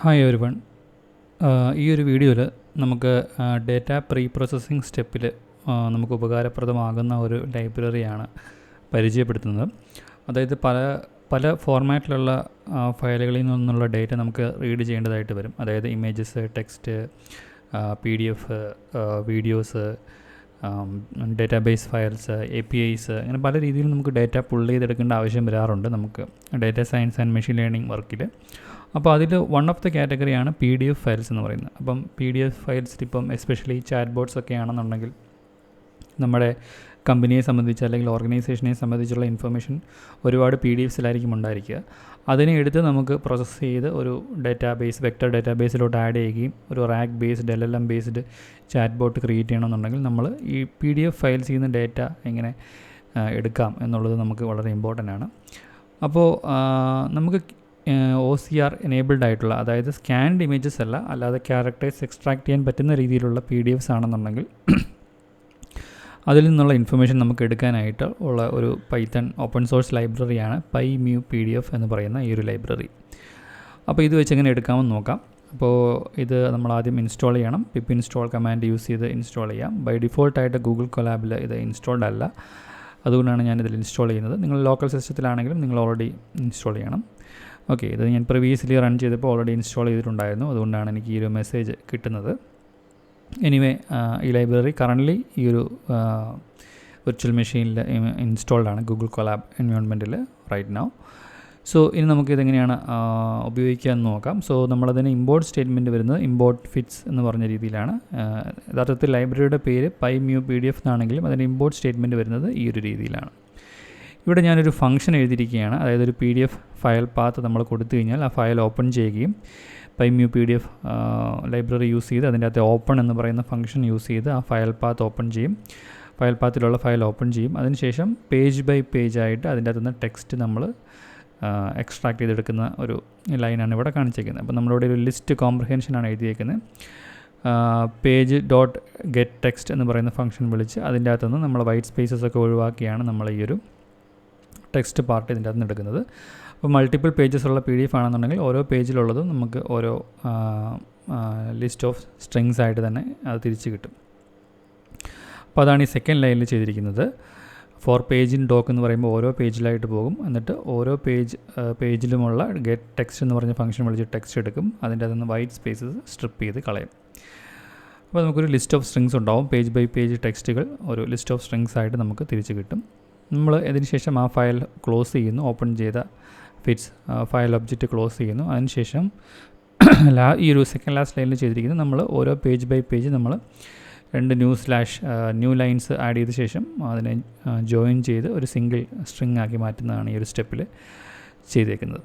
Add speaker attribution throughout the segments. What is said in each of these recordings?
Speaker 1: Hi everyone. ഈ ഒരു വീഡിയോയിൽ നമുക്ക് ഡേറ്റ പ്രീ പ്രോസസ്സിംഗ് സ്റ്റെപ്പിൽ നമുക്ക് ഉപകാരപ്രദമാകുന്ന ഒരു ലൈബ്രറിയാണ് പരിചയപ്പെടുത്തുന്നത്. അതായത് പല ഫോർമാറ്റിലുള്ള ഫയലുകളിൽ നിന്നുള്ള ഡേറ്റ നമുക്ക് റീഡ് ചെയ്യേണ്ടതായിട്ട് വരും. അതായത് images, text, PDF, videos, database files, APIs, അങ്ങനെ പല രീതിയിൽ നമുക്ക് ഡേറ്റ പുൾ ചെയ്തെടുക്കേണ്ട ആവശ്യം വരാറുണ്ട് നമുക്ക് data science and machine learning വർക്കിൽ. അപ്പോൾ അതിൽ വൺ ഓഫ് ദ കാറ്റഗറിയാണ് PDF ഫയൽസ് എന്ന് പറയുന്നത്. അപ്പം PDF ഫയൽസിൽ ഇപ്പം എസ്പെഷ്യലി ചാറ്റ് ബോട്ട്സ് ഒക്കെ ആണെന്നുണ്ടെങ്കിൽ നമ്മുടെ കമ്പനിയെ സംബന്ധിച്ച് അല്ലെങ്കിൽ ഓർഗനൈസേഷനെ സംബന്ധിച്ചുള്ള ഇൻഫർമേഷൻ ഒരുപാട് PDFസിലായിരിക്കും ഉണ്ടായിരിക്കുക. അതിനെ എടുത്ത് നമുക്ക് പ്രോസസ്സ് ചെയ്ത് ഒരു ഡേറ്റാബേസ്, വെക്റ്റർ ഡേറ്റാബേസിലോട്ട് ആഡ് ചെയ്യുകയും ഒരു rack based LLM based chat bot create ചെയ്യണമെന്നുണ്ടെങ്കിൽ നമ്മൾ ഈ PDF ഫയൽസിൽ നിന്ന് ഡേറ്റ എങ്ങനെ എടുക്കാം എന്നുള്ളത് നമുക്ക് വളരെ ഇമ്പോർട്ടൻ്റ് ആണ്. അപ്പോൾ നമുക്ക് OCR എനേബിൾഡ് ആയിട്ടുള്ള, അതായത് സ്കാൻഡ് ഇമേജസ് അല്ലാതെ ക്യാരക്ടേഴ്സ് എക്സ്ട്രാക്ട് ചെയ്യാൻ പറ്റുന്ന രീതിയിലുള്ള PDFs ആണെന്നുണ്ടെങ്കിൽ അതിൽ നിന്നുള്ള ഇൻഫർമേഷൻ നമുക്ക് എടുക്കാനായിട്ട് ഉള്ള ഒരു പൈത്തൺ ഓപ്പൺ സോഴ്സ് ലൈബ്രറിയാണ് PyMuPDF എന്ന് പറയുന്ന ഈ ഒരു ലൈബ്രറി. അപ്പോൾ ഇത് വെച്ച് എങ്ങനെ എടുക്കാമെന്ന് നോക്കാം. അപ്പോൾ ഇത് നമ്മൾ ആദ്യം ഇൻസ്റ്റാൾ ചെയ്യണം. pip install കമാൻഡ് യൂസ് ചെയ്ത് ഇൻസ്റ്റാൾ ചെയ്യാം. ബൈ ഡിഫോൾട്ടായിട്ട് ഗൂഗിൾ കൊലാബിൽ ഇത് ഇൻസ്റ്റാൾഡ് അല്ല, അതുകൊണ്ടാണ് ഞാനിതിൽ ഇൻസ്റ്റാൾ ചെയ്യുന്നത്. നിങ്ങൾ ലോക്കൽ സിസ്റ്റത്തിലാണെങ്കിലും നിങ്ങൾ ഓൾറെഡി ഇൻസ്റ്റാൾ ചെയ്യണം. ഓക്കെ, ഇത് ഞാൻ പ്രീവിയസ്ലി റൺ ചെയ്തപ്പോൾ ഓൾറെഡി ഇൻസ്റ്റാൾ ചെയ്തിട്ടുണ്ടായിരുന്നു, അതുകൊണ്ടാണ് എനിക്ക് ഈ ഒരു മെസ്സേജ് കിട്ടുന്നത്. എനിവേ, ഈ ലൈബ്രറി കറൻ്റ്ലി ഈ ഒരു വിർച്വൽ മെഷീനിൽ ഇൻസ്റ്റാൾഡ് ആണ്, Google collab എൻവയോൺമെൻറ്റിൽ right now. So ഇനി നമുക്കിതെങ്ങനെയാണ് ഉപയോഗിക്കുക എന്ന് നോക്കാം. സോ നമ്മളതിന് ഇമ്പോർട്ട് സ്റ്റേറ്റ്മെൻറ്റ് വരുന്നത് ഇമ്പോർട്ട് ഫിറ്റ്സ് എന്ന് പറഞ്ഞ രീതിയിലാണ്. യഥാർത്ഥത്തിൽ ലൈബ്രറിയുടെ പേര് PyMuPDF എന്നാണെങ്കിലും അതിന് ഇമ്പോർട്ട് സ്റ്റേറ്റ്മെൻറ്റ് വരുന്നത് ഈ ഒരു രീതിയിലാണ്. ഇവിടെ ഞാനൊരു ഫംഗ്ഷൻ എഴുതിയിരിക്കുകയാണ്. അതായത് ഒരു PDF ഫയൽ പാത്ത് നമ്മൾ കൊടുത്തു കഴിഞ്ഞാൽ ആ ഫയൽ ഓപ്പൺ ചെയ്യുകയും PyMuPDF ലൈബ്രറി യൂസ് ചെയ്ത് അതിൻ്റെ അകത്ത് ഓപ്പൺ എന്ന് പറയുന്ന ഫംഗ്ഷൻ യൂസ് ചെയ്ത് ആ ഫയൽ പാത്ത് ഓപ്പൺ ചെയ്യും. ഫയൽ പാത്തിലുള്ള ഫയൽ ഓപ്പൺ ചെയ്യും. അതിനുശേഷം പേജ് ബൈ പേജ് ആയിട്ട് അതിൻ്റെ അകത്തുനിന്ന് ടെക്സ്റ്റ് നമ്മൾ എക്സ്ട്രാക്ട് ചെയ്തെടുക്കുന്ന ഒരു ലൈനാണ് ഇവിടെ കാണിച്ചിരിക്കുന്നത്. അപ്പോൾ നമ്മളിവിടെ ഒരു ലിസ്റ്റ് കോംപ്രഹെൻഷനാണ് എഴുതിയേക്കുന്നത്. പേജ് ഡോട്ട് ഗെറ്റ് ടെക്സ്റ്റ് എന്ന് പറയുന്ന ഫംഗ്ഷൻ വിളിച്ച് അതിൻ്റെ അകത്തുനിന്ന് നമ്മൾ വൈറ്റ് സ്പേസസ് ഒക്കെ ഒഴിവാക്കിയാണ് നമ്മൾ ഈ ഒരു ടെക്സ്റ്റ് പാർട്ട് ഇതിൻ്റെ അകത്ത് നിന്ന് എടുക്കുന്നത്. അപ്പോൾ മൾട്ടിപ്പിൾ പേജസ് ഉള്ള PDF ആണെന്നുണ്ടെങ്കിൽ ഓരോ പേജിലുള്ളതും നമുക്ക് ഓരോ ലിസ്റ്റ് ഓഫ് സ്ട്രിങ്സ് ആയിട്ട് തന്നെ അത് തിരിച്ച് കിട്ടും. അപ്പോൾ അതാണ് ഈ സെക്കൻഡ് ലൈനിൽ ചെയ്തിരിക്കുന്നത്. ഫോർ പേജ് ഇൻ ഡോക്ക് എന്ന് പറയുമ്പോൾ ഓരോ പേജിലായിട്ട് പോകും. എന്നിട്ട് ഓരോ പേജിലുമുള്ള ഗെറ്റ് ടെക്സ്റ്റ് എന്ന് പറഞ്ഞ ഫംഗ്ഷൻ വിളിച്ച് ടെക്സ്റ്റ് എടുക്കും. അതിൻ്റെ അകത്തുനിന്ന് വൈറ്റ് സ്പേസസ് സ്ട്രിപ്പ് ചെയ്ത് കളയും. അപ്പോൾ നമുക്കൊരു ലിസ്റ്റ് ഓഫ് സ്ട്രിങ്സ് ഉണ്ടാവും. പേജ് ബൈ പേജ് ടെക്സ്റ്റുകൾ ഒരു ലിസ്റ്റ് ഓഫ് സ്ട്രിങ്സ് ആയിട്ട് നമുക്ക് തിരിച്ച് കിട്ടും. നമ്മൾ ഇതിന് ശേഷം ആ ഫയൽ ക്ലോസ് ചെയ്യുന്നു. ഓപ്പൺ ചെയ്ത ഫിറ്റ്സ് ഫയൽ ഒബ്ജക്റ്റ് ക്ലോസ് ചെയ്യുന്നു. അതിനുശേഷം ഈ ഒരു സെക്കൻഡ് ലാസ്റ്റ് ലൈനിൽ ചെയ്തിരിക്കുന്നത് നമ്മൾ ഓരോ പേജ് ബൈ പേജ് നമ്മൾ 2 ന്യൂ ലൈൻസ് ആഡ് ചെയ്ത ശേഷം അതിനെ ജോയിൻ ചെയ്ത് ഒരു സിംഗിൾ സ്ട്രിങ് ആക്കി മാറ്റുന്നതാണ് ഈ ഒരു സ്റ്റെപ്പിൽ ചെയ്തേക്കുന്നത്.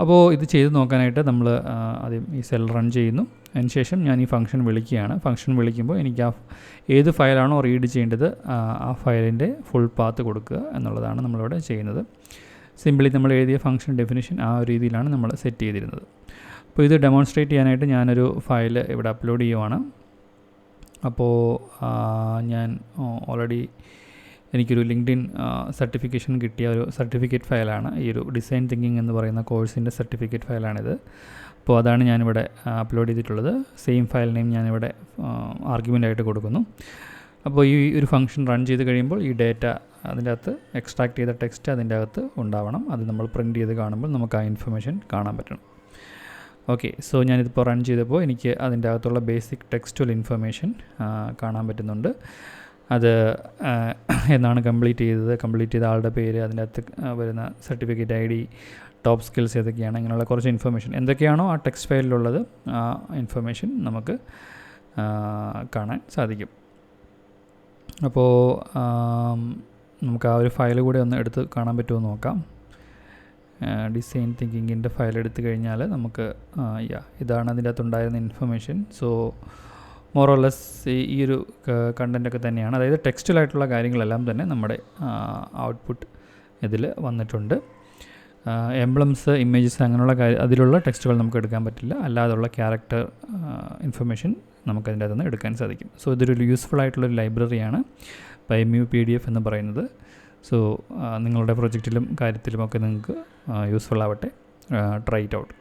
Speaker 1: അപ്പോൾ ഇത് ചെയ്ത് നോക്കാനായിട്ട് നമ്മൾ ആദ്യം ഈ സെൽ റൺ ചെയ്യുന്നു. അതിനുശേഷം ഞാൻ ഈ ഫംഗ്ഷൻ വിളിക്കുകയാണ്. ഫംഗ്ഷൻ വിളിക്കുമ്പോൾ എനിക്ക് ഏത് ഫയലാണോ റീഡ് ചെയ്യേണ്ടത് ആ ഫയലിൻ്റെ ഫുൾ പാത്ത് കൊടുക്കുക എന്നുള്ളതാണ് നമ്മളിവിടെ ചെയ്യുന്നത്. സിമ്പിളി നമ്മൾ എഴുതിയ ഫംഗ്ഷൻ ഡെഫിനിഷൻ ആ ഒരു രീതിയിലാണ് നമ്മൾ സെറ്റ് ചെയ്തിരുന്നത്. അപ്പോൾ ഇത് ഡെമോൺസ്ട്രേറ്റ് ചെയ്യാനായിട്ട് ഞാനൊരു ഫയൽ ഇവിടെ അപ്ലോഡ് ചെയ്യുവാണ്. അപ്പോൾ ഞാൻ ഓൾറെഡി എനിക്കൊരു ലിങ്ക്ഡിൻ സർട്ടിഫിക്കേഷൻ കിട്ടിയ ഒരു സർട്ടിഫിക്കറ്റ് ഫയലാണ് ഈ ഒരു ഡിസൈൻ തിങ്കിങ് എന്ന് പറയുന്ന കോഴ്സിൻ്റെ സർട്ടിഫിക്കറ്റ് ഫയലാണിത്. അപ്പോൾ അതാണ് ഞാനിവിടെ അപ്ലോഡ് ചെയ്തിട്ടുള്ളത്. സെയിം ഫയൽ നെയിം ഞാനിവിടെ ആർഗ്യുമെൻ്റായിട്ട് കൊടുക്കുന്നു. അപ്പോൾ ഈ ഒരു ഫംഗ്ഷൻ റൺ ചെയ്ത് കഴിയുമ്പോൾ ഈ ഡേറ്റ അതിൻ്റെ അകത്ത് എക്സ്ട്രാക്ട് ചെയ്ത ടെക്സ്റ്റ് അതിൻ്റെ അകത്ത് ഉണ്ടാവണം. അത് നമ്മൾ പ്രിൻറ്റ് ചെയ്ത് കാണുമ്പോൾ നമുക്ക് ആ ഇൻഫർമേഷൻ കാണാൻ പറ്റണം. ഓക്കെ, സോ ഞാനിതിപ്പോൾ റൺ ചെയ്തപ്പോൾ എനിക്ക് അതിൻ്റെ അകത്തുള്ള ബേസിക് ടെക്സ്റ്റുവൽ ഇൻഫർമേഷൻ കാണാൻ പറ്റുന്നുണ്ട്. അത് എന്നാണ് കംപ്ലീറ്റ് ചെയ്ത ആളുടെ പേര്, അതിൻ്റെ അകത്ത് വരുന്ന സർട്ടിഫിക്കറ്റ് ID, ടോപ്പ് സ്കിൽസ് ഏതൊക്കെയാണ്, ഇങ്ങനെയുള്ള കുറച്ച് ഇൻഫർമേഷൻ എന്തൊക്കെയാണോ ആ ടെക്സ്റ്റ് ഫയലിലുള്ളത് ആ ഇൻഫർമേഷൻ നമുക്ക് കാണാൻ സാധിക്കും. അപ്പോൾ നമുക്ക് ആ ഒരു ഫയൽ കൂടെ ഒന്ന് എടുത്ത് കാണാൻ പറ്റുമോ നോക്കാം. ഡിസൈൻ തിങ്കിങ്ങിൻ്റെ ഫയൽ എടുത്തു കഴിഞ്ഞാൽ നമുക്ക് ഇതാണ് അതിൻ്റെ അകത്തുണ്ടായിരുന്ന ഇൻഫർമേഷൻ. സോ മോറോലെസ് ഈ ഒരു കണ്ടൻറ്റൊക്കെ തന്നെയാണ്. അതായത് ടെക്സ്റ്റുവലായിട്ടുള്ള കാര്യങ്ങളെല്ലാം തന്നെ നമ്മുടെ ഔട്ട്പുട്ട് ഇതിൽ വന്നിട്ടുണ്ട്. എംബ്ലംസ്, ഇമേജസ് അങ്ങനെയുള്ള അതിലുള്ള ടെക്സ്റ്റുകൾ നമുക്ക് എടുക്കാൻ പറ്റില്ല. അല്ലാതുള്ള ക്യാരക്ടർ ഇൻഫർമേഷൻ നമുക്കതിൻ്റെ അകത്തുനിന്ന് എടുക്കാൻ സാധിക്കും. സോ ഇതൊരു യൂസ്ഫുൾ ആയിട്ടുള്ളൊരു ലൈബ്രറിയാണ് PyMuPDF എന്ന് പറയുന്നത്. സോ നിങ്ങളുടെ പ്രൊജക്റ്റിലും കാര്യത്തിലുമൊക്കെ നിങ്ങൾക്ക് യൂസ്ഫുൾ ആവട്ടെ. Try it out.